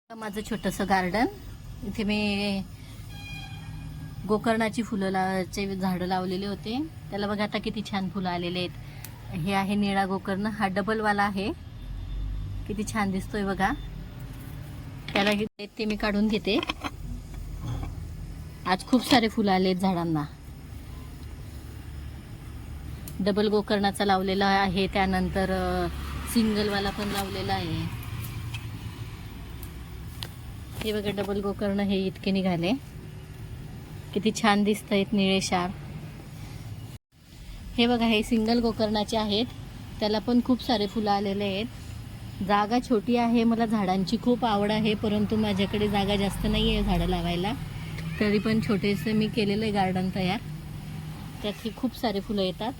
माझं छोटंसं गार्डन. इथे मी गोकर्णाची फुलाचे झाडं लावलेले होते. त्याला बघा आता किती छान फुलं आलेले आहेत. हे आहे निळा गोकर्ण. हा डबलवाला आहे. किती छान दिसतोय बघा. त्याला ते मी काढून घेते. आज खूप सारे फुलं आलेत झाडांना. डबल गोकर्णाचा लावलेला आहे, त्यानंतर सिंगलवाला पण लावलेला आहे. हे बघा डबल गोकर्ण हे इतके निघाले. किती छान दिसत आहेत निळेशार. हे बघा हे सिंगल गोकर्णाचे आहेत. त्याला पण खूप सारे फुलं आलेले आहेत. जागा छोटी आहे. मला झाडांची खूप आवड आहे, परंतु माझ्याकडे जागा जास्त नाही आहे झाडं लावायला. तरी पण छोटेसे मी केलेलं आहे गार्डन तयार. त्यात ही खूप सारे फुलं येतात.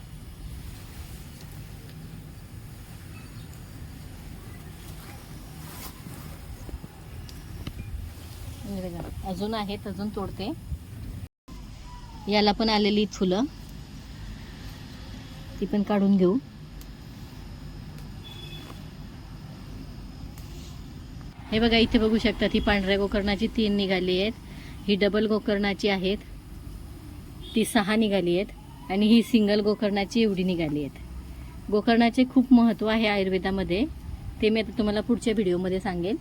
अजून आहेत, अजून तोडते. याला पण आलेली फुलं, ती पण काढून घेऊ. हे बघा इथे बघू शकता, ही पांढऱ्या गोकर्णाची 3 निघाली आहेत. ही डबल गोकर्णाची आहेत, ती 6 निघाली आहेत. आणि ही सिंगल गोकर्णाची एवढी निघाली आहेत. गोकर्णाचे खूप महत्त्व आहे आयुर्वेदामध्ये. ते मी आता तुम्हाला पुढच्या व्हिडिओमध्ये सांगेन.